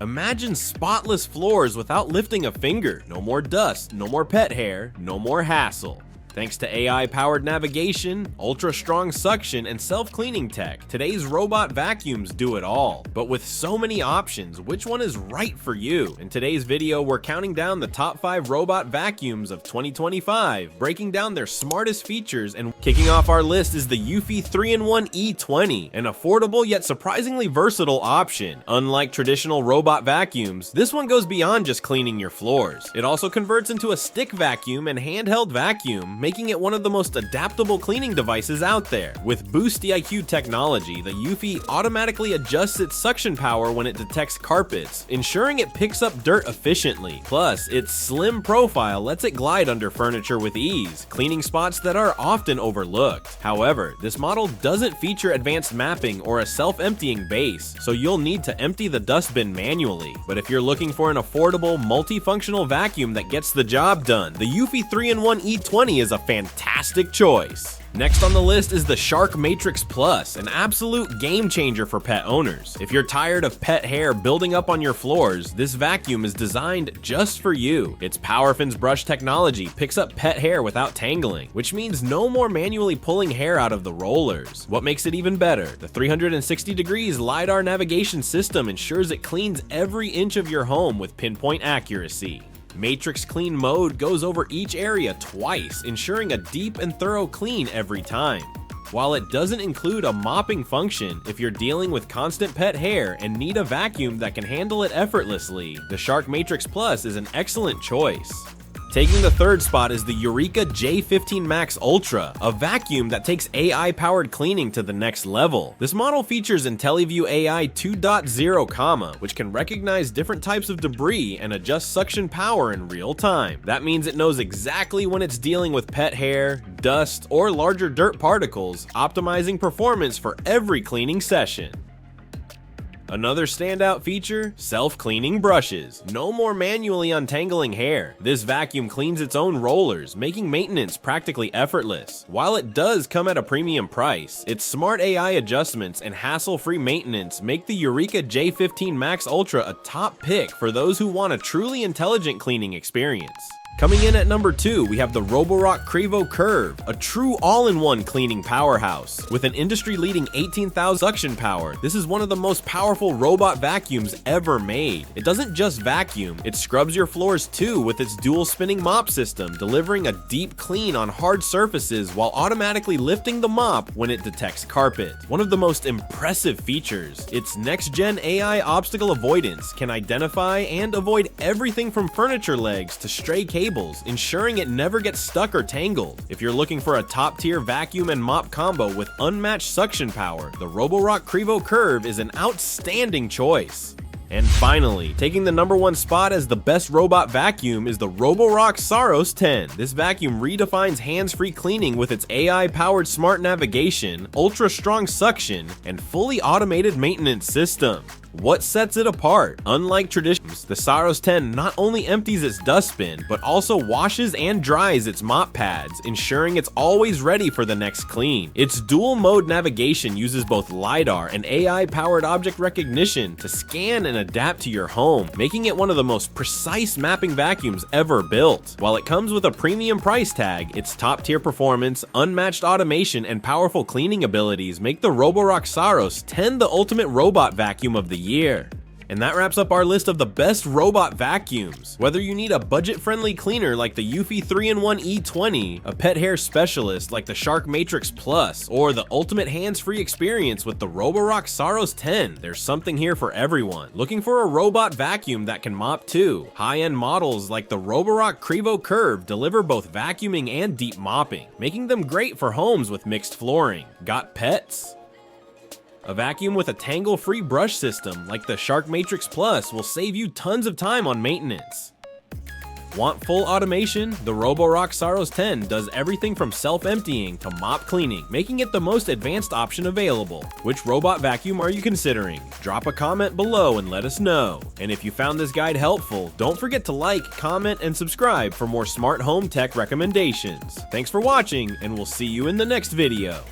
Imagine spotless floors without lifting a finger. No more dust, no more pet hair, no more hassle. Thanks to AI-powered navigation, ultra-strong suction, and self-cleaning tech, today's robot vacuums do it all. But with so many options, which one is right for you? In today's video, we're counting down the top 5 robot vacuums of 2025, breaking down their smartest features, and kicking off our list is the Eufy 3-in-1 E20, an affordable yet surprisingly versatile option. Unlike traditional robot vacuums, this one goes beyond just cleaning your floors. It also converts into a stick vacuum and handheld vacuum, making it one of the most adaptable cleaning devices out there. With Boost DIQ technology, the Eufy automatically adjusts its suction power when it detects carpets, ensuring it picks up dirt efficiently. Plus, its slim profile lets it glide under furniture with ease, cleaning spots that are often overlooked. However, this model doesn't feature advanced mapping or a self-emptying base, so you'll need to empty the dustbin manually. But if you're looking for an affordable, multifunctional vacuum that gets the job done, the Eufy 3-in-1 E20 is a fantastic choice. Next on the list is the Shark Matrix Plus, an absolute game changer for pet owners. If you're tired of pet hair building up on your floors, this vacuum is designed just for you. Its PowerFins brush technology picks up pet hair without tangling, which means no more manually pulling hair out of the rollers. What makes it even better? The 360 degrees LiDAR navigation system ensures it cleans every inch of your home with pinpoint accuracy. Matrix Clean Mode goes over each area twice, ensuring a deep and thorough clean every time. While it doesn't include a mopping function, if you're dealing with constant pet hair and need a vacuum that can handle it effortlessly, the Shark Matrix Plus is an excellent choice. Taking the third spot is the Eureka J15 Max Ultra, a vacuum that takes AI-powered cleaning to the next level. This model features IntelliView AI 2.0, which can recognize different types of debris and adjust suction power in real time. That means it knows exactly when it's dealing with pet hair, dust, or larger dirt particles, optimizing performance for every cleaning session. Another standout feature, self-cleaning brushes. No more manually untangling hair. This vacuum cleans its own rollers, making maintenance practically effortless. While it does come at a premium price, its smart AI adjustments and hassle-free maintenance make the Eureka J15 Max Ultra a top pick for those who want a truly intelligent cleaning experience. Coming in at number 2, we have the Roborock Qrevo Curv, a true all-in-one cleaning powerhouse. With an industry-leading 18,000 suction power, this is one of the most powerful robot vacuums ever made. It doesn't just vacuum, it scrubs your floors too with its dual spinning mop system, delivering a deep clean on hard surfaces while automatically lifting the mop when it detects carpet. One of the most impressive features, its next-gen AI obstacle avoidance can identify and avoid everything from furniture legs to stray cables, ensuring it never gets stuck or tangled. If you're looking for a top-tier vacuum and mop combo with unmatched suction power, the Roborock Qrevo Curv is an outstanding choice. And finally, taking the number 1 spot as the best robot vacuum is the Roborock Saros 10. This vacuum redefines hands-free cleaning with its AI-powered smart navigation, ultra-strong suction, and fully automated maintenance system. What sets it apart? Unlike traditions, the Saros 10 not only empties its dustbin, but also washes and dries its mop pads, ensuring it's always ready for the next clean. Its dual-mode navigation uses both LiDAR and AI-powered object recognition to scan and adapt to your home, making it one of the most precise mapping vacuums ever built. While it comes with a premium price tag, its top-tier performance, unmatched automation, and powerful cleaning abilities make the Roborock Saros 10 the ultimate robot vacuum of the year. And that wraps up our list of the best robot vacuums. Whether you need a budget-friendly cleaner like the Eufy 3-in-1 E20, a pet hair specialist like the Shark Matrix Plus, or the ultimate hands-free experience with the Roborock Saros 10, there's something here for everyone. Looking for a robot vacuum that can mop too? High-end models like the Roborock Qrevo Curv deliver both vacuuming and deep mopping, making them great for homes with mixed flooring. Got pets? A vacuum with a tangle-free brush system like the Shark Matrix Plus will save you tons of time on maintenance. Want full automation? The Roborock Saros 10 does everything from self-emptying to mop cleaning, making it the most advanced option available. Which robot vacuum are you considering? Drop a comment below and let us know. And if you found this guide helpful, don't forget to like, comment, and subscribe for more smart home tech recommendations. Thanks for watching, and we'll see you in the next video.